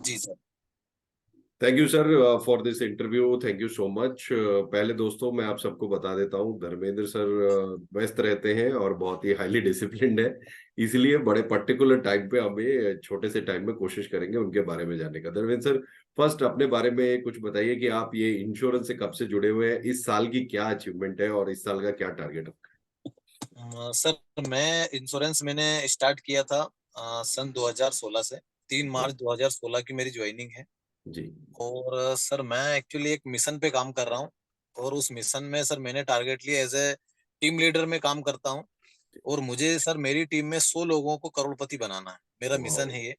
Ji sir. Thank you sir for this interview. Thank you so much. पहले दोस्तों मैं आप सबको बता देता हूँ, धर्मेंद्र सर व्यस्त रहते हैं और बहुत ही हाईली डिसिप्लिन्ड है। इसलिए बड़े पर्टिकुलर टाइम पे हमें छोटे से टाइम में कोशिश करेंगे उनके बारे में जानने का। धर्मेंद्र सर, फर्स्ट अपने बारे में कुछ बताइए कि आप ये इंश्योरेंस से कब से जुड़े हुए हैं, इस साल की क्या अचीवमेंट है और इस साल का क्या टारगेट है। सर मैं इंश्योरेंस मैंने स्टार्ट किया था सन 2016 से। 3 मार्च 2016 की मेरी ज्वाइनिंग है। जी। और सर मैं एक्चुअली एक मिशन पे काम कर रहा हूँ। और उस मिशन में सर मैंने टारगेट लिया, एज ए टीम लीडर में काम करता हूँ। और मुझे सर मेरी टीम में 100 लोगों को करोड़पति बनाना है, मेरा वाह। मिशन है ये।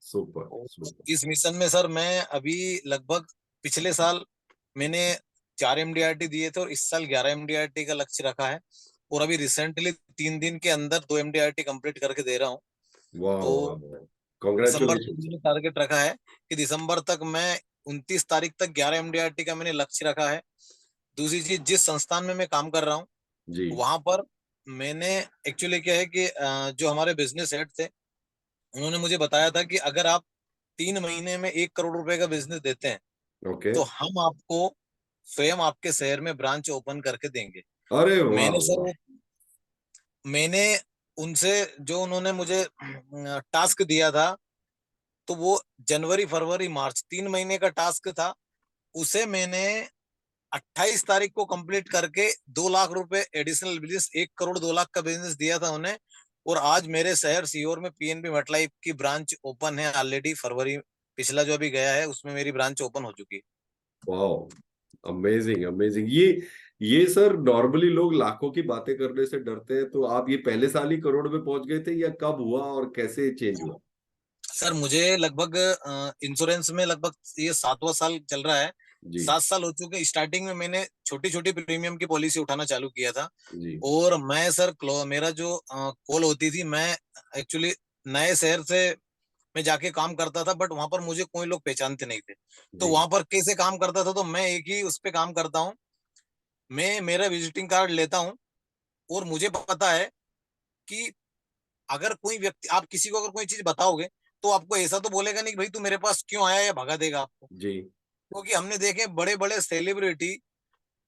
सुपर और सुपर। इस मिशन में सर मैं अभी लगभग पिछले साल मैंने 4 MDRT दिए थे और इस साल 11 MDRT का लक्ष्य रखा है। और अभी रिसेंटली 3 दिन के अंदर 2 MDRT कंप्लीट करके दे रहा हूँ। वाह वाह तो वाह। दिसंबर तक कॉन्ग्रेचुलेशन। मैंने टारगेट रखा है कि दिसंबर तक मैं 29 तारीख तक 11 MDRT का मैंने लक्ष्य रखा है। दूसरी चीज, जिस संस्थान में मैं काम कर रहा हूँ जी। वहां पर मैंने एक्चुअली क्या है कि जो हमारे बिजनेस हेड थे उन्होंने मुझे बताया था कि अगर आप 3 महीने में 1 करोड़ रुपए का बिजनेस देते हैं ओके। तो हम आपको स्वयं आपके शहर में ब्रांच ओपन करके देंगे। अरे वाह मैंने सर वाह। मैंने उनसे जो उन्होंने मुझे टास्क दिया था, तो वो जनवरी फरवरी मार्च 3 महीने का टास्क था। उसे मैंने 28 तारीख को कंप्लीट करके 2 लाख रुपए एडिशनल बिजनेस, 1 करोड़ 2 लाख का बिजनेस दिया था उन्हें। और आज मेरे शहर सीहोर में पीएनबी मेटलाइफ की ब्रांच ओपन है ऑलरेडी। फरवरी पिछला जो अभी गया है उसमें मेरी ब्रांच ओपन हो चुकी है। वाह। Amazing amazing. ये सर नॉर्मली लोग लाखों की बातें करने से डरते हैं, तो आप ये पहले साल ही करोड़ में पहुंच गए थे या कब हुआ और कैसे चेंज हुआ। सर मुझे लगभग इंश्योरेंस में लगभग ये 7वां साल चल रहा है। जी। 7 साल हो चुके हैं। स्टार्टिंग में मैंने छोटी छोटी प्रीमियम की पॉलिसी उठाना चालू किया था। जी। और मैं सर मेरा जो कॉल होती थी, मैं एक्चुअली नए शहर से मैं जाके काम करता था, बट वहां पर मुझे कोई लोग पहचानते नहीं थे। तो जी। वहां पर कैसे काम करता था, तो मैं एक ही उस पे काम करता हूँ। मैं मेरा विजिटिंग कार्ड लेता हूँ और मुझे पता है कि अगर कोई व्यक्ति, आप किसी को अगर कोई चीज बताओगे तो आपको ऐसा तो बोलेगा नहीं कि भाई तू मेरे पास क्यों आया, या भगा देगा आपको। जी। क्योंकि हमने देखे बड़े बड़े सेलिब्रिटी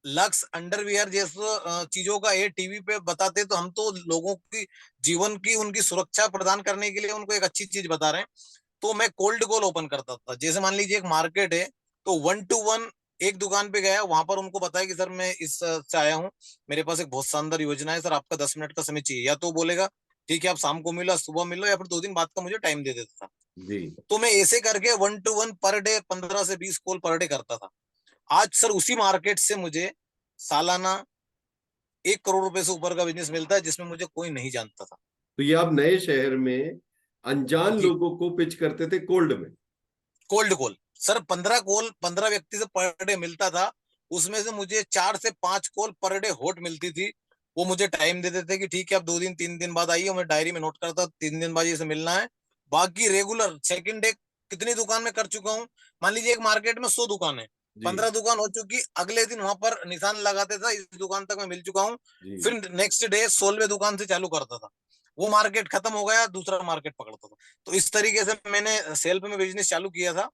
लक्स अंडरवियर जैसे चीजों का ये टीवी पे बताते, तो हम तो लोगों की जीवन की उनकी सुरक्षा प्रदान करने के लिए उनको एक अच्छी चीज बता रहे हैं। तो मैं कोल्ड कॉल ओपन करता था। जैसे मान लीजिए एक मार्केट है, तो 1 to 1 एक दुकान पे गया, वहां पर उनको बताया कि सर मैं इस से आया हूँ, मेरे पास एक बहुत शानदार योजना है, सर आपका 10 मिनट का समय चाहिए। या तो बोलेगा ठीक है आप शाम को मिलो, सुबह मिलो, या फिर 2 दिन बाद का मुझे टाइम दे देता था। जी। तो मैं ऐसे करके 1 to 1 पर डे 15 से 20 कॉल पर डे करता था। आज सर उसी मार्केट से मुझे सालाना 1 करोड़ रुपए से ऊपर का बिजनेस मिलता है, जिसमें मुझे कोई नहीं जानता था। तो ये आप नए शहर में अनजान जी। लोगों को पिच करते थे कोल्ड में। कोल्ड कॉल सर 15 कॉल 15 व्यक्ति से पर डे मिलता था। उसमें से मुझे 4 से 5 कॉल पर डे हॉट मिलती थी। वो मुझे टाइम देते थे कि ठीक है आप 2 दिन 3 दिन बाद आइए। मैं डायरी में नोट करता 3 दिन बाद ये से मिलना है। बाकी रेगुलर सेकंड डे कितनी दुकान में कर चुका हूँ। मान लीजिए एक मार्केट में 100 दुकान है, जी। 15 दुकान हो चुकी, अगले दिन वहां पर निशान लगाते था इस दुकान तक मैं मिल चुका हूँ। जी। फिर नेक्स्ट डे 16वें दुकान से चालू करता था। वो मार्केट खत्म हो गया, दूसरा मार्केट पकड़ता था। तो इस तरीके से मैंने सेल्फ में बिजनेस चालू किया था।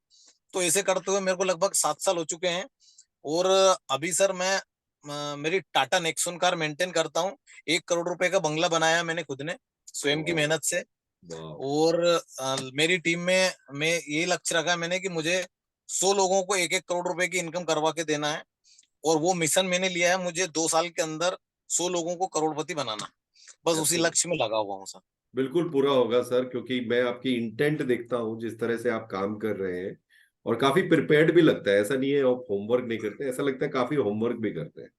तो ऐसे करते हुए मेरे को लगभग 7 साल हो चुके हैं। और अभी सर मैं मेरी टाटा नेक्सॉन कार मेंटेन करता हूँ। 1 करोड़ रुपए का बंगला बनाया मैंने खुद ने, स्वयं की वाह मेहनत से। वाह। और मेरी टीम में मैं ये लक्ष्य रखा है मैंने कि मुझे 100 लोगों को 1 1 करोड़ रुपए की इनकम करवा के देना है। और वो मिशन मैंने लिया है, मुझे 2 साल के अंदर 100 लोगों को करोड़पति बनाना। बस उसी लक्ष्य में लगा हुआ हूँ सर। बिल्कुल पूरा होगा सर, क्योंकि मैं आपकी इंटेंट देखता हूँ जिस तरह से आप काम कर रहे हैं, और काफी प्रिपेयर्ड भी लगता है। ऐसा नहीं है आप होमवर्क नहीं करते, ऐसा लगता है काफी होमवर्क भी करते हैं।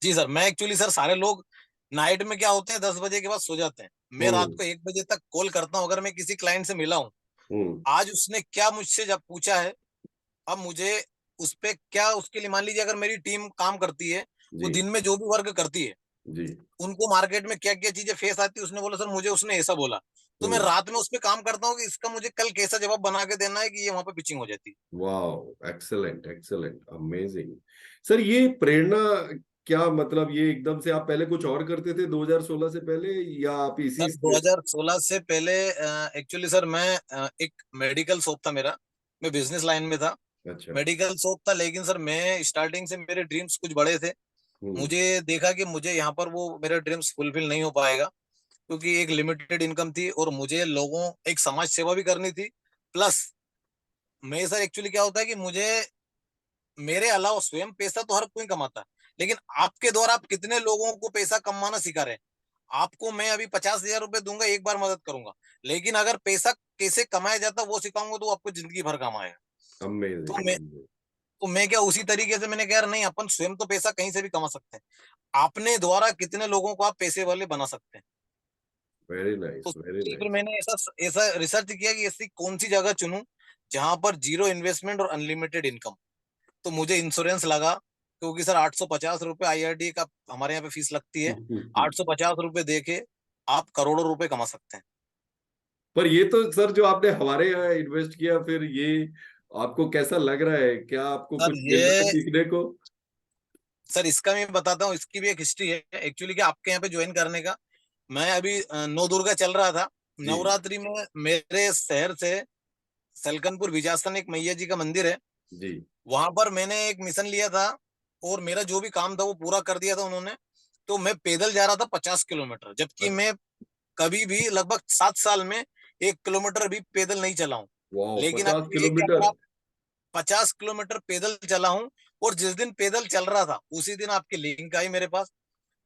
जी सर, मैं एक्चुअली सर सारे लोग नाइट में क्या होते हैं 10 बजे के बाद सो जाते हैं। मैं रात हम्म। को 1 बजे तक कॉल करता हूँ। अगर मैं किसी क्लाइंट से मिला हूँ, हम्म। आज उसने क्या मुझसे जब पूछा है, अब मुझे उस पे क्या उसके लिए, मान लीजिए अगर मेरी टीम काम करती है, वो जी। दिन में जो भी वर्क करती है, जी। उनको मार्केट में क्या क्या चीजें फेस आती है, उसने बोला सर मुझे उसने ऐसा बोला। तो मैं हम्म। रात में उस पर काम करता हूँ कि इसका मुझे कल कैसा जवाब बना के देना है कि ये वहां पे पिचिंग हो जाती है। वाह। Excellent excellent amazing. सर ये प्रेरणा क्या, मतलब ये एकदम से आप पहले कुछ और करते थे 2016 से पहले, या आप इसी सर 2016 से पहले एक्चुअली सर मैं एक मेडिकल शॉप था मेरा। मैं बिजनेस लाइन में था, अच्छा। मेडिकल शॉप था, लेकिन सर मैं स्टार्टिंग से मेरे ड्रीम्स कुछ बड़े थे। हम्म। मुझे देखा कि मुझे यहाँ पर वो मेरे ड्रीम्स फुलफिल नहीं हो पाएगा, क्योंकि एक लिमिटेड इनकम थी और मुझे लोगों एक समाज सेवा भी करनी थी। प्लस मैं सर एक्चुअली क्या होता है कि मुझे मेरे अलावा स्वयं पैसा तो हर कोई कमाता है, लेकिन आपके द्वारा आप कितने लोगों को पैसा कमाना सिखा रहे हैं। आपको मैं अभी 50,000 रुपए दूंगा, एक बार मदद करूंगा, लेकिन अगर पैसा कैसे कमाया जाता है वो सिखाऊंगा तो वो आपको जिंदगी भर काम आएगा। अमेजिंग, तो मैं अमेजिंग। तो मैं क्या उसी तरीके से मैंने कहा यार नहीं, अपन स्वयं तो पैसा कहीं से भी कमा सकते हैं, आपने द्वारा कितने लोगों को आप पैसे वाले बना सकते हैं। वेरी नाइस, तो वेरी फिर नाइस। मैंने ऐसा ऐसा रिसर्च किया कि ऐसी कौन सी जगह चुनूं जहां पर जीरो इन्वेस्टमेंट और अनलिमिटेड इनकम। तो मुझे इंश्योरेंस लगा, क्योंकि सर 850 रुपये आईआरडी का हमारे यहाँ पे फीस लगती है। 850 रुपये दे के आप करोड़ों रुपए कमा सकते हैं। पर ये तो सर जो आपने हमारे यहाँ इन्वेस्ट किया, फिर ये आपको कैसा लग रहा है? क्या आपको सर कुछ मिल रहा है ये सीखने को? सर इसका मैं बताता हूँ, इसकी भी एक हिस्ट्री है एक्चुअली कि आपके यहाँ पे ज्वाइन करने का। मैं अभी नौ दुर्गा चल रहा था, जी। नवरात्रि में मेरे शहर से सलकनपुर विजासन एक मैया जी का मंदिर है, जी। वहां पर मैंने एक मिशन लिया था और मेरा जो भी काम था वो पूरा कर दिया था उन्होंने। तो मैं पैदल जा रहा था 50 किलोमीटर, जबकि मैं कभी भी लगभग 7 साल में 1 किलोमीटर भी पैदल नहीं चला हूं। वाह, लेकिन अब 50 ये कि अगर किलोमीटर! आप 50 किलोमीटर पैदल चला हूं, और जिस दिन पैदल चल रहा था उसी दिन आपकी लिंक आई मेरे पास।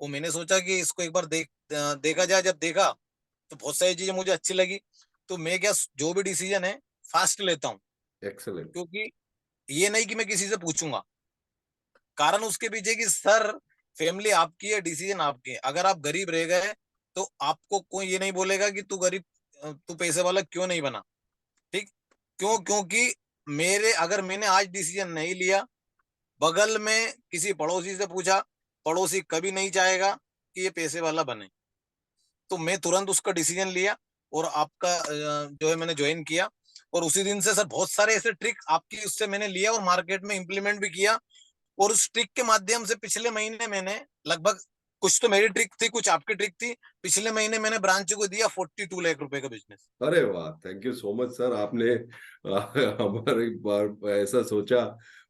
वो मैंने सोचा कि इसको एक बार देखा जाए। जब देखा तो बहुत सारी चीजें मुझे अच्छी लगी। तो मैं क्या जो भी डिसीजन है फास्ट लेता हूँ, एक्सलेंट। क्योंकि ये नहीं कि मैं किसी से पूछूंगा। कारण उसके पीछे कि सर फैमिली आपकी है, डिसीजन आपके हैं। अगर आप गरीब रह गए तो आपको कोई ये नहीं बोलेगा कि तू गरीब, तू पैसे वाला क्यों नहीं बना। ठीक, क्यों? क्योंकि मेरे अगर मैंने आज डिसीजन नहीं लिया, बगल में किसी पड़ोसी से पूछा, पड़ोसी कभी नहीं चाहेगा कि ये पैसे वाला बने। तो मैं तुरंत उसका डिसीजन लिया और आपका जो है मैंने ज्वाइन किया। और उसी दिन से सर बहुत सारे ऐसे ट्रिक आपकी उससे मैंने लिया और मार्केट में इंप्लीमेंट भी किया। और उस ट्रिक के माध्यम से पिछले महीने मैंने लगभग, कुछ तो मेरी ट्रिक थी, कुछ आपकी ट्रिक थी, पिछले महीने मैंने ब्रांच को दिया 42 लाख रुपए का बिजनेस। अरे वाह, thank you so much sir. आपने हमारे बार ऐसा सोचा।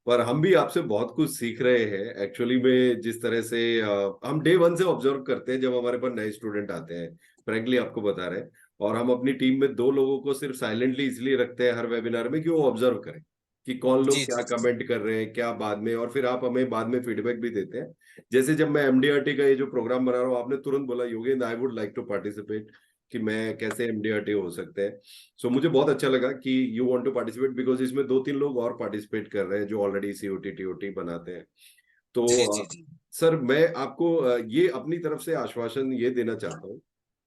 पर हम भी आपसे बहुत कुछ सीख रहे हैं एक्चुअली में। जिस तरह से हम डे वन से ऑब्जर्व करते हैं जब हमारे पास नए स्टूडेंट आते हैं, फ्रैंकली आपको बता रहे हैं। और हम अपनी टीम में दो लोगों को सिर्फ साइलेंटली इसलिए रखते हैं हर वेबिनार में कि वो ऑब्जर्व करें कि कौन लोग जी क्या जी जी। कमेंट कर रहे हैं, क्या बाद में, और फिर आप हमें बाद में फीडबैक भी देते हैं। जैसे जब मैं एमडीआरटी का ये जो प्रोग्राम बना रहा हूँ, आपने तुरंत बोला Yogendra I would like to participate, कि मैं कैसे एमडीआरटी हो सकते हैं। सो मुझे बहुत अच्छा लगा कि you want to participate, because इसमें दो तीन लोग और पार्टिसिपेट कर रहे हैं जो ऑलरेडी सीओटी टीओटी बनाते हैं। तो जी जी जी। सर मैं आपको ये अपनी तरफ से आश्वासन ये देना चाहता हूँ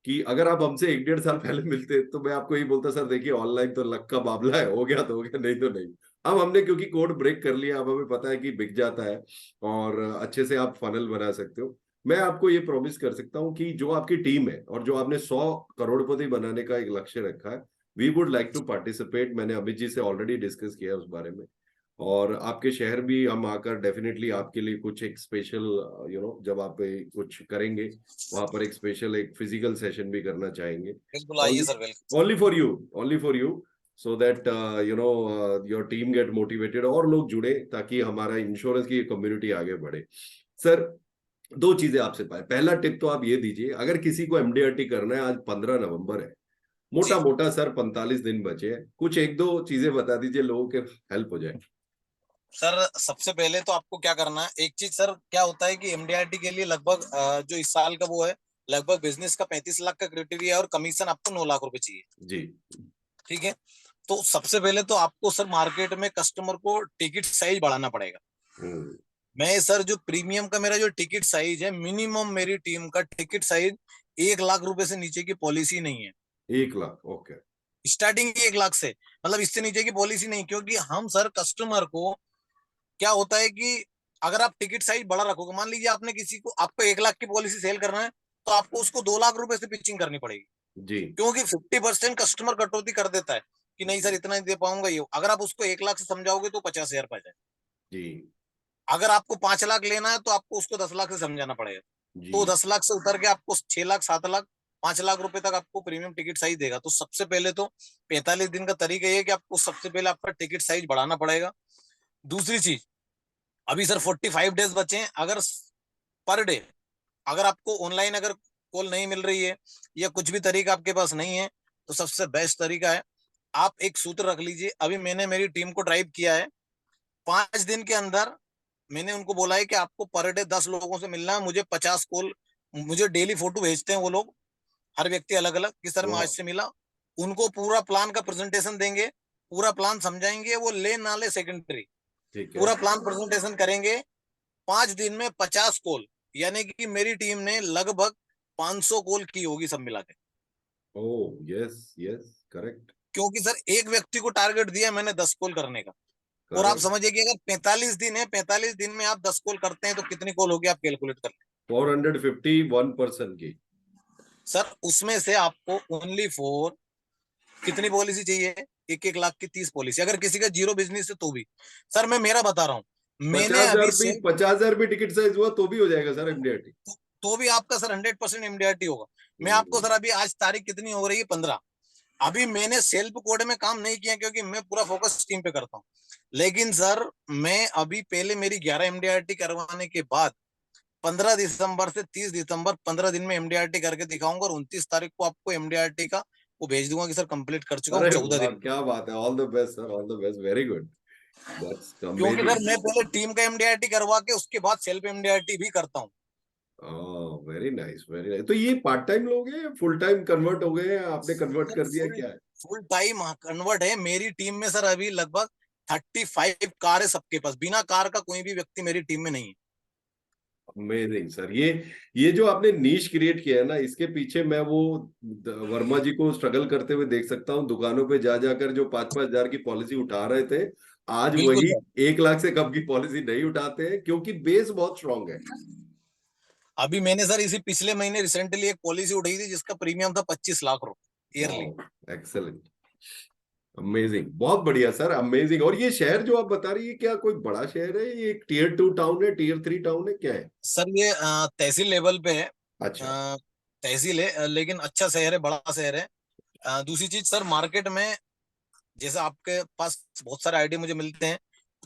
कि अगर आप हमसे एक डेढ़ साल पहले मिलते तो मैं आपको यही बोलता, सर देखिए ऑनलाइन तो लक का मामला है, हो गया तो हो गया, नहीं तो नहीं। अब हमने क्योंकि कोड ब्रेक कर लिया, अब हमें पता है कि बिक जाता है और अच्छे से आप फनल बना सकते हो। मैं आपको ये प्रॉमिस कर सकता हूँ कि जो आपकी टीम है और जो आपने 100 करोड़पति बनाने का एक लक्ष्य रखा है, we would like to participate. मैंने अमित जी से ऑलरेडी डिस्कस किया है उस बारे में। और आपके शहर भी हम आकर डेफिनेटली आपके लिए कुछ एक स्पेशल, जब आप कुछ करेंगे वहां पर एक स्पेशल एक फिजिकल सेशन भी करना चाहेंगे। बिल्कुल आइए only sir, welcome. Only for you, only for you, so that your team get motivated और लोग जुड़े, ताकि हमारा इंश्योरेंस की कम्युनिटी आगे बढ़े। सर दो चीजें आपसे पाए। पहला टिप तो आप ये दीजिए, अगर किसी को एमडीआरटी करना है, आज 15 नवंबर है, मोटा जी मोटा सर 45 दिन बचे हैं, कुछ एक दो चीजें बता दीजिए लोगों के हेल्प हो जाए। सर, सबसे पहले तो आपको क्या करना है, एक चीज सर क्या होता है कि एमडीआरटी के लिए लगभग जो इस साल का वो है, लगभग बिजनेस का 35 लाख का क्राइटेरिया है और कमीशन आपको 9 लाख रुपए चाहिए। जी। ठीक है, तो सबसे पहले तो आपको सर मार्केट में कस्टमर को टिकट साइज बढ़ाना पड़ेगा। हम्म। मैं सर जो प्रीमियम का मेरा जो टिकट साइज है, मिनिमम मेरी टीम का टिकट साइज 1 लाख रुपए से नीचे की पॉलिसी नहीं है। 1 लाख, ओके। स्टार्टिंग ही 1 लाख से, मतलब इससे नीचे की पॉलिसी नहीं, क्योंकि हम सर कस्टमर को क्या होता है कि अगर आप टिकट साइज बड़ा रखोगे, मान लीजिए आपने किसी को, आपको 1 लाख की पॉलिसी सेल करना है, तो आपको उसको 2 लाख रुपए से पिचिंग करनी पड़ेगी। जी। क्योंकि 50% कस्टमर कटौती कर देता है कि नहीं सर इतना ही दे पाऊंगा। ये अगर आप उसको 1 लाख से समझाओगे तो 50,000 पा जाए। जी। अगर आपको 5 लाख लेना है तो आपको उसको 10 लाख से समझाना पड़ेगा। जी। तो 10 लाख से उतर के आपको 6 लाख 7 लाख 5 लाख रुपए तक आपको प्रीमियम टिकट साइज देगा। तो सबसे पहले तो 45 दिन का तरीका ये है कि आपको सबसे पहले आपका टिकट साइज बढ़ाना पड़ेगा। दूसरी चीज, अभी सर 45 डेज बचे हैं। अगर पर डे अगर आपको ऑनलाइन अगर कॉल नहीं मिल रही है या कुछ भी तरीका आपके पास नहीं है, तो सबसे बेस्ट तरीका है, आप एक सूत्र रख लीजिए। अभी मैंने मेरी टीम को ड्राइव किया है, 5 दिन के अंदर मैंने उनको बोला है कि आपको पर डे 10 लोगों से मिलना है, मुझे 50 कॉल, मुझे डेली फोटो भेजते हैं वो लोग, हर व्यक्ति अलग अलग, कि सर मैं आज वाह। से मिला। उनको पूरा प्लान का प्रेजेंटेशन देंगे, पूरा प्लान समझाएंगे, वो ले ना ले सेकेंडरी, ठीक है। पूरा प्लान प्रेजेंटेशन करेंगे। 5 दिन में 50 कॉल, यानी कि मेरी टीम ने लगभग 500 कॉल की होगी सब मिला के। Oh yes yes, correct. क्योंकि सर एक व्यक्ति को टारगेट दिया मैंने 10 कॉल करने का। और आप करेक्ट। समझिए कि अगर 45 दिन है, 45 दिन में आप 10 कॉल करते हैं तो कितनी कॉल होगी, आप कैलकुलेट कर लें। 451 पर्सन की। सर उसमें से आपको ओनली फॉर कितनी पॉलिसी चाहिए, 1-1 लाख की 30 पॉलिसी, अगर किसी का जीरो बिजनेस है तो भी। सर मैं मेरा बता रहा हूं, मैंने पचास अभी हजार भी सेल, 50,000 भी टिकट साइज हुआ तो भी हो जाएगा सर एमडीआरटी। तो भी आपका सर 100% एमडीआरटी होगा। मैं आपको सर अभी आज तारीख कितनी हो रही है, 15। अभी मैंने सेल्फ कोड में काम नहीं किया क्योंकि मैं पूरा फोकस टीम पे करता हूँ। लेकिन सर मैं अभी पहले मेरी 11 एमडीआरटी करवाने के बाद 15 दिसंबर से 30 दिसंबर 15 दिन में एमडीआरटी करके दिखाऊंगा, और 29 तारीख को आपको एमडीआरटी का वो भेज दूंगा कि सर कंप्लीट कर चुका हूँ अरे 14 दिन वाह, में। क्या बात है। All the best sir, all the best, very good. That's क्योंकि सर अमेजिंग। मैं पहले टीम का एमडीआरटी करवा के उसके बाद सेल्फ एमडीआरटी भी करता हूँ। Very nice very nice. तो ये पार्ट टाइम लोग हैं, फुल टाइम कन्वर्ट हो गए हैं, आपने कन्वर्ट सर कर दिया, फुल क्या है? फुल टाइम कन्वर्ट है मेरी टीम में सर। अभी लगभग 35 कार है सबके पास, बिना कार का कोई भी व्यक्ति मेरी टीम में नहीं है। Amazing sir. ये जो आपने नीश क्रिएट किया है ना, इसके पीछे मैं वो वर्मा जी को स्ट्रगल करते हुए देख सकता हूँ। दुकानों पे जा जाकर जो 5-5 हजार की पॉलिसी उठा रहे थे, आज बिल्कुल वही सर। 1 लाख से कम की पॉलिसी नहीं उठाते हैं, क्योंकि बेस बहुत स्ट्रांग है। अभी मैंने सर इसी पिछले महीने रिसेंटली एक पॉलिसी उठाई थी जिसका प्रीमियम था 25 लाख रुपए ईयरली। वाह, एक्सेलेंट, अमेजिंग, बहुत बढ़िया सर, अमेजिंग। और ये शहर जो आप बता रही है, क्या कोई बड़ा शहर है? ये एक टियर 2 टाउन है, टियर 3 टाउन है, क्या है? सर ये तहसील लेवल पे है। अच्छा। तहसील है, लेकिन अच्छा शहर है, बड़ा शहर है। दूसरी चीज सर, मार्केट में जैसे आपके पास बहुत सारे आइडिया मुझे मिलते हैं,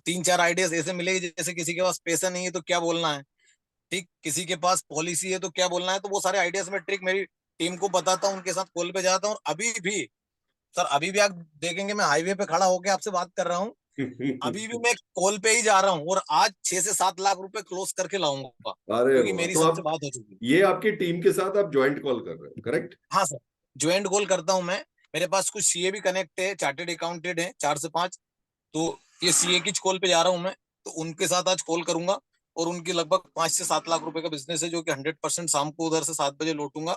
3-4 आइडियाज ऐसे मिलेंगे जैसे किसी के पास पैसा नहीं है तो क्या बोलना है, ठीक, किसी के पास पॉलिसी है तो क्या बोलना है। तो वो सारे आइडियाज में ट्रिक मेरी टीम को बताता हूँ, उनके साथ कॉल पे जाता हूँ। और अभी भी सर, अभी भी आप देखेंगे मैं हाईवे पे खड़ा होकर आपसे बात कर रहा हूँ, अभी भी मैं कॉल पे ही जा रहा हूँ, और आज 6 से 7 लाख रुपए क्लोज करके लाऊंगा, अरे क्योंकि वाह, मेरी तो सबसे आप बात हो चुकी है। ये आपकी टीम के साथ आप ज्वाइंट कॉल कर रहे हो, करेक्ट? हाँ सर, ज्वाइंट कॉल करता हूँ मैं। मेरे पास कुछ सीए भी कनेक्ट है, चार्टेड अकाउंटेंट है 4 से 5। तो ये सीए की कॉल पे जा रहा हूँ मैं, तो उनके साथ आज कॉल करूंगा। और उनकी लगभग 5 से 7 लाख रुपए का बिजनेस है, जो कि 100% शाम को उधर से 7 बजे लौटूंगा,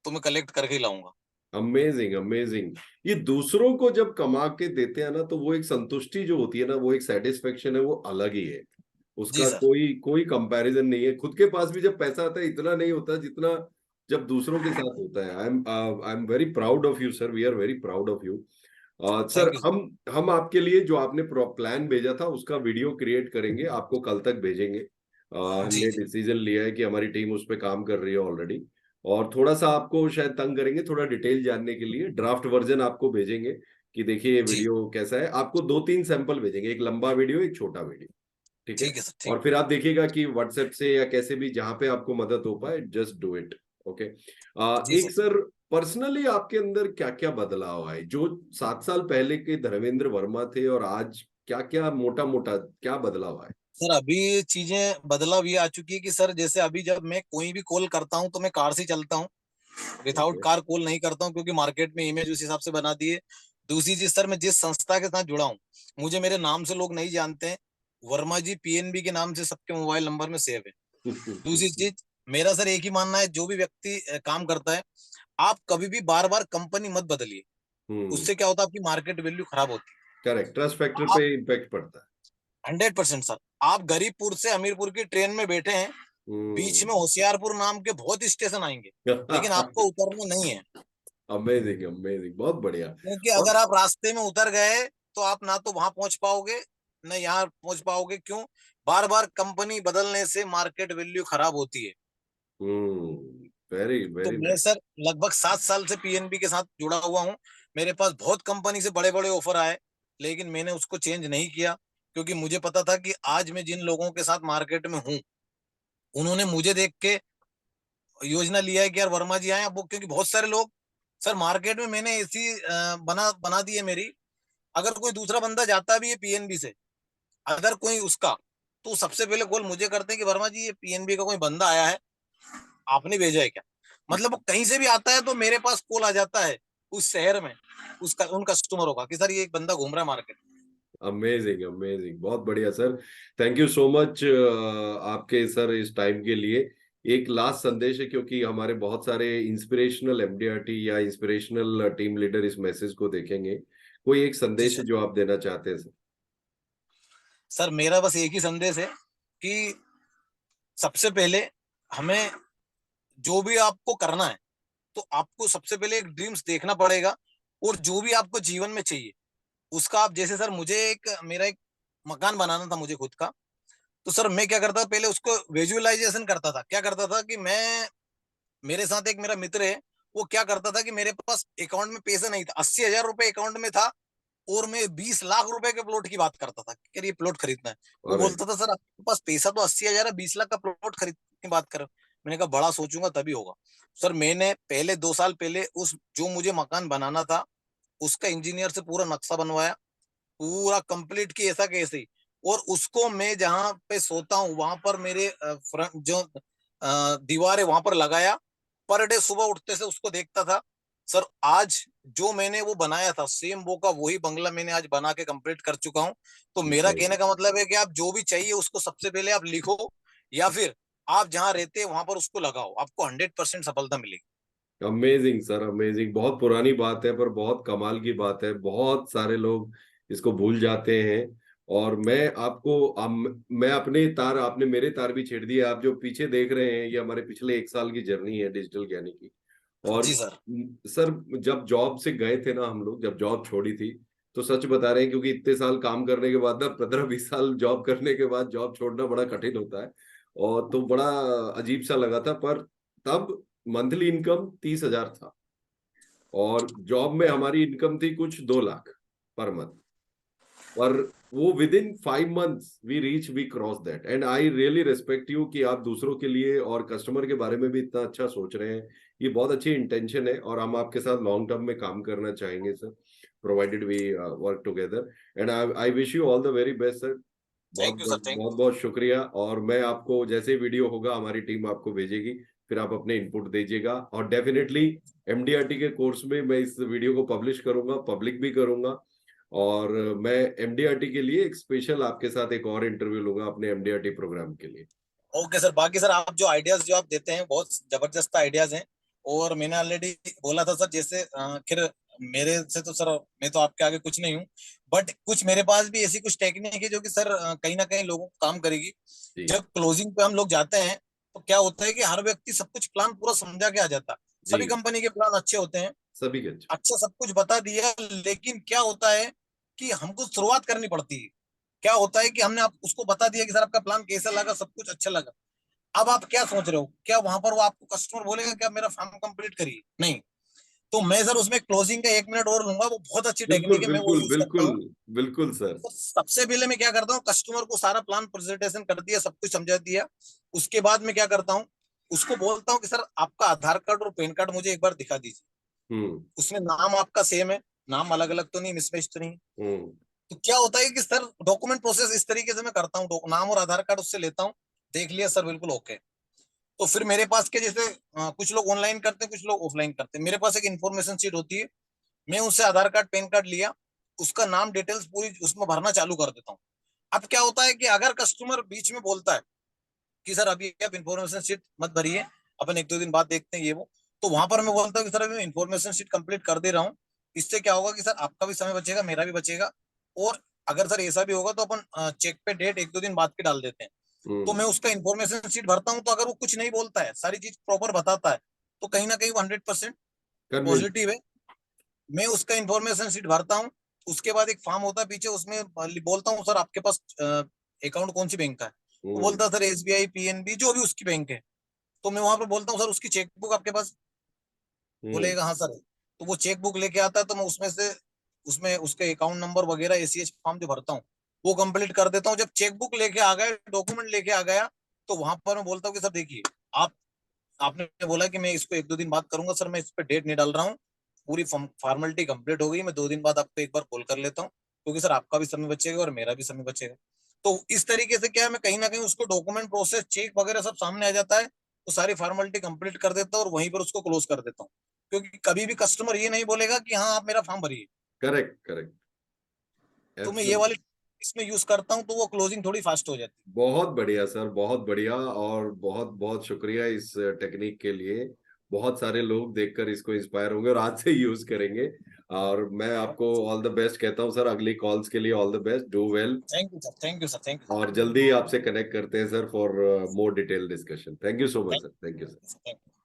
तो मैं कलेक्ट करके ही लाऊंगा। Amazing amazing. ये दूसरों को जब कमा के देते हैं ना, तो वो एक संतुष्टि जो होती है ना, वो एक सेटिस्फेक्शन है, वो अलग ही है। जी उसका सर। कोई कोई कंपैरिजन नहीं है। खुद के पास भी जब पैसा आता है, इतना नहीं होता जितना जब दूसरों के साथ होता है। I am very proud of you sir, we are very proud of you. Sir, thank you. हम आपके लिए जो आपने प्लान भेजा था उसका वीडियो क्रिएट करेंगे, आपको कल तक भेजेंगे। जी हमने जी डिसीजन लिया है कि हमारी टीम उस पर काम कर रही है ऑलरेडी। और थोड़ा सा आपको शायद तंग करेंगे, थोड़ा डिटेल जानने के लिए ड्राफ्ट वर्जन आपको भेजेंगे कि देखिए ये जी। वीडियो कैसा है। आपको 2-3 सैंपल भेजेंगे, एक लंबा वीडियो, एक छोटा वीडियो। ठीक है? ठीक है सर, ठीक। और फिर आप देखिएगा कि व्हाट्सएप से या कैसे भी जहां पे आपको मदद हो पाए, जस्ट डू इट। ओके। जी एक सर। सर, पर्सनली आपके अंदर क्या क्या बदलाव आए, जो 7 साल पहले के धर्मेंद्र वर्मा थे और आज क्या क्या मोटा मोटा क्या बदलाव आए? सर अभी चीजें बदलाव ये आ चुकी है कि सर, जैसे अभी जब मैं कोई भी कॉल करता हूँ तो मैं कार से चलता हूँ, विदाउट ओके। कार कॉल नहीं करता हूँ, क्योंकि मार्केट में इमेज उस हिसाब से बना दी है। दूसरी चीज सर, मैं जिस संस्था के साथ जुड़ा हूँ, मुझे मेरे नाम से लोग नहीं जानते हैं, वर्मा जी पीएनबी के नाम से सबके मोबाइल नंबर में सेव है। दूसरी चीज, मेरा सर एक ही मानना है, जो भी व्यक्ति काम करता है, आप कभी भी बार बार कंपनी मत बदलिए। हम्म। उससे क्या होता है, आपकी मार्केट वैल्यू खराब होती करेक्ट, ट्रस्ट फैक्टर है। आप पे इम्पैक्ट पड़ता 100% सर, आप गरीबपुर से हमीरपुर की ट्रेन में बैठे हैं, बीच में होशियारपुर नाम के बहुत स्टेशन आएंगे, है। लेकिन आपको उतरना नहीं है। अमेजिंग अमेजिंग, बहुत बढ़िया। क्योंकि और अगर आप रास्ते में उतर गए तो आप ना तो वहां पहुंच पाओगे, ना यहाँ पहुंच पाओगे। क्यों? बार बार कंपनी बदलने से मार्केट वैल्यू खराब होती है। हम्म, वेरी तो वेरी मैं नाइस। सर लगभग 7 साल से पीएनबी के साथ जुड़ा हुआ हूँ। मेरे पास बहुत कंपनी से बड़े बड़े ऑफर आए, लेकिन मैंने उसको चेंज नहीं किया, क्योंकि मुझे पता था कि आज मैं जिन लोगों के साथ मार्केट में हूँ, उन्होंने मुझे देख के योजना लिया है कि यार वर्मा जी आए अब वो, क्योंकि बहुत सारे लोग सर मार्केट में मैंने ऐसी बना बना दी है मेरी। अगर कोई दूसरा बंदा जाता भी है पीएनबी से, अगर कोई उसका, तो सबसे पहले कॉल मुझे करते हैं कि वर्मा जी ये पीएनबी का कोई बंदा आया है, आपने भेजा है क्या? मतलब वो कहीं से भी आता है तो मेरे पास कॉल आ जाता है उस शहर में, उसका उन कस्टमरों का, कि सर ये एक बंदा घूम रहा है मार्केट। अमेजिंग अमेजिंग, बहुत बढ़िया sir. Thank you so much आपके सर इस टाइम के लिए। एक लास्ट संदेश है, क्योंकि हमारे बहुत सारे इंस्पिरेशनल एमडीआरटी या इंस्पिरेशनल टीम लीडर इस मैसेज को देखेंगे, कोई एक जी संदेश सर। है जो आप देना चाहते हैं सर? सर मेरा बस एक ही संदेश है कि सबसे पहले हमें जो भी आपको करना है, तो आपको सबसे पहले एक ड्रीम्स देखना पड़ेगा, और जो भी आपको जीवन में चाहिए उसका आप, जैसे सर मुझे एक मेरा एक मकान बनाना था मुझे खुद का। तो सर मैं क्या करता था, पहले उसको विजुअलाइजेशन करता था। क्या करता था कि मैं, मेरे साथ एक मेरा मित्र है, वो क्या करता था कि मेरे पास अकाउंट में पैसा नहीं था, 80,000 रुपए अकाउंट में था, और मैं 20 लाख रुपए के प्लॉट की बात करता था कि यार ये प्लॉट खरीदना है। वो अरे बोलता था सर आपके पास पैसा तो 80,000 है, 20 लाख का प्लॉट खरीदने की बात कर। मैंने कहा बड़ा सोचूंगा तभी होगा। सर मैंने पहले 2 साल पहले उस जो मुझे मकान बनाना था, उसका इंजीनियर से पूरा नक्शा बनवाया, पूरा कंप्लीट की ऐसा कैसे। और उसको मैं जहां पे सोता हूँ वहां पर मेरे फ्रंट जो दीवार है वहां पर लगाया, पर डे सुबह उठते से उसको देखता था। सर आज जो मैंने वो बनाया था सेम वो का वही बंगला मैंने आज बना के कंप्लीट कर चुका हूँ। तो मेरा कहने का मतलब है कि आप जो भी चाहिए उसको सबसे पहले आप लिखो, या फिर आप जहां रहते हैं वहां पर उसको लगाओ, आपको 100% सफलता मिलेगी। Amazing sir, amazing. बहुत पुरानी बात है पर बहुत कमाल की बात है, बहुत सारे लोग इसको भूल जाते हैं। और मैं आपको मैं अपने तार, आपने मेरे तार भी छेड़ दिए। आप जो पीछे देख रहे हैं ये हमारे पिछले 1 साल की जर्नी है डिजिटल ज्ञानी की। और जी सर। सर जब जॉब से गए थे ना हम लोग, जब जॉब छोड़ी थी, तो सच बता रहे हैं, क्योंकि इतने साल काम करने के बाद ना, 15-20 साल जॉब करने के बाद जॉब छोड़ना बड़ा कठिन होता है। और तो बड़ा अजीब सा लगा था। पर तब मंथली इनकम 30,000 था, और जॉब में हमारी इनकम थी कुछ 2 लाख पर मंथ। और वो within 5 months we cross that, and I really respect you कि आप दूसरों के लिए और कस्टमर के बारे में भी इतना अच्छा सोच रहे हैं। ये बहुत अच्छी इंटेंशन है, और हम आपके साथ लॉन्ग टर्म में काम करना चाहेंगे sir, provided we work together. And I wish you all the very best sir. बहुत थैंक यू बहुत सर, थैंक बहुत बहुत शुक्रिया। और मैं आपको जैसे वीडियो होगा हमारी टीम आपको भेजेगी, फिर आप अपने इनपुट दीजिएगा। और डेफिनेटली एमडीआरटी के कोर्स में मैं इस वीडियो को पब्लिश करूंगा, पब्लिक भी करूंगा। और मैं एमडीआरटी के लिए एक स्पेशल आपके साथ एक और इंटरव्यू लूंगा अपने एमडीआरटी प्रोग्राम के लिए। यू। ओके सर, बाकी सर आप जो आइडियाज जो आप देते हैं बहुत जबरदस्त आइडियाज हैं। और मैंने ऑलरेडी बोला था सर, जैसे फिर मेरे से तो सर मैं तो आपके आगे कुछ नहीं हूँ, बट कुछ मेरे पास भी ऐसी कुछ टेक्निक है जो कि सर कहीं ना कहीं लोगों को काम करेगी। जी जब क्लोजिंग पे हम लोग जाते हैं तो क्या होता है कि हर व्यक्ति सब कुछ प्लान पूरा समझा के आ जाता है। जी। सभी कंपनी के प्लान अच्छे होते हैं, सभी के अच्छे। अच्छा सब कुछ बता दिया, लेकिन क्या होता है कि हमको शुरुआत करनी पड़ती है। क्या होता है कि हमने आप उसको बता दिया कि सर आपका प्लान कैसा लगा, सब कुछ अच्छा लगा। अब आप क्या सोच रहे हो, क्या वहां पर वो आपको कस्टमर बोलेगा कि आप मेरा फॉर्म कंप्लीट करिए? नहीं। तो मैं सर उसमें क्लोजिंग का 1 मिनट और लूंगा, वो बहुत अच्छी बिल्कुल टेक्निक है, मैं वो बिल्कुल यूज करता बिल्कुल हूँ। बिल्कुल सर। तो सबसे पहले मैं क्या करता हूँ, कस्टमर को सारा प्लान प्रेजेंटेशन कर दिया, सब कुछ समझा दिया। उसके बाद मैं क्या करता हूँ, उसको बोलता हूँ कि सर आपका आधार कार्ड और पैन कार्ड मुझे एक बार दिखा दीजिए। हम्म उसमें नाम आपका सेम है, नाम अलग अलग तो नहीं, मिसमैच तो नहीं। हम्म। तो क्या होता है कि सर डॉक्यूमेंट प्रोसेस इस तरीके से मैं करता हूँ, नाम और आधार कार्ड उससे लेता हूँ, देख लिया सर बिल्कुल ओके। तो फिर मेरे पास के जैसे कुछ लोग ऑनलाइन करते हैं, कुछ लोग ऑफलाइन करते हैं, मेरे पास एक इन्फॉर्मेशन शीट होती है। मैं उससे आधार कार्ड पैन कार्ड लिया, उसका नाम डिटेल्स पूरी उसमें भरना चालू कर देता हूँ। अब क्या होता है कि अगर कस्टमर बीच में बोलता है कि सर अभी आप इन्फॉर्मेशन शीट मत भरिए, अपन 1-2 दिन बाद देखते हैं ये वो, तो वहां पर मैं बोलता हूँ कि सर अभी मैं इन्फॉर्मेशन शीट कंप्लीट कर दे रहा हूँ। इससे क्या होगा कि सर आपका भी समय बचेगा, मेरा भी बचेगा। और अगर सर ऐसा भी होगा तो अपन चेक पे डेट 1-2 दिन बाद की डाल देते हैं। तो हम्म। मैं उसका इन्फॉर्मेशन शीट भरता हूँ, तो अगर वो कुछ नहीं बोलता है, सारी चीज प्रॉपर बताता है, तो कहीं ना कहीं वो 100% कन्विंस। पॉजिटिव है। मैं उसका इन्फॉर्मेशन शीट भरता हूँ। उसके बाद एक फॉर्म होता है पीछे, उसमें बोलता हूँ सर आपके पास अकाउंट कौन सी बैंक का है। वो हम्म बोलता है सर एसबीआई, पीएनबी, जो भी उसकी बैंक है। तो मैं वहां पर बोलता हूँ सर उसकी चेकबुक आपके पास? हम्म। बोलेगा हाँ सर है। तो वो चेकबुक लेके आता है, तो मैं उसमें से उसमें उसके अकाउंट नंबर वगैरह एसीएच फॉर्म जो भरता हूँ वो कंप्लीट कर देता हूँ। जब चेकबुक लेके आ गए, डॉक्यूमेंट लेके आ गया, तो वहां पर मैं बोलता हूँ कि सर देखिए, आप आपने बोला कि मैं इसको 1-2 दिन बाद करूंगा सर, मैं इस पे डेट नहीं डाल रहा हूँ, पूरी फॉर्मेलिटी कंप्लीट हो गई, मैं 2 दिन बाद आपको एक बार कॉल कर लेता हूँ, क्योंकि सर आपका भी समय बचेगा और मेरा भी समय बचेगा। तो इस तरीके से क्या है, मैं कहीं ना कहीं उसको डॉक्यूमेंट प्रोसेस चेक वगैरह सब सामने आ जाता है, वो सारी फॉर्मेलिटी कंप्लीट कर देता हूँ और वहीं पर उसको क्लोज कर देता हूँ। क्योंकि कभी भी कस्टमर ये नहीं बोलेगा कि हाँ आप मेरा फॉर्म भरिए। करेक्ट, करेक्ट, तो मैं ये एब्सोल्युटली। वाली इसमें यूज करता हूँ, तो वो क्लोजिंग थोड़ी फास्ट हो जाती बहुत बढ़िया सर, बहुत बढ़िया, और बहुत बहुत शुक्रिया इस टेक्निक के लिए। बहुत सारे लोग देखकर इसको इंस्पायर होंगे और आज से यूज करेंगे। और मैं आपको है। ऑल द बेस्ट कहता हूँ सर, अगली कॉल्स के लिए all the best, do well. Thank you sir, thank you sir, thank you और जल्दी ही आपसे कनेक्ट करते हैं sir for more detail discussion. Thank you so much sir, sir, thank you sir. Thank you.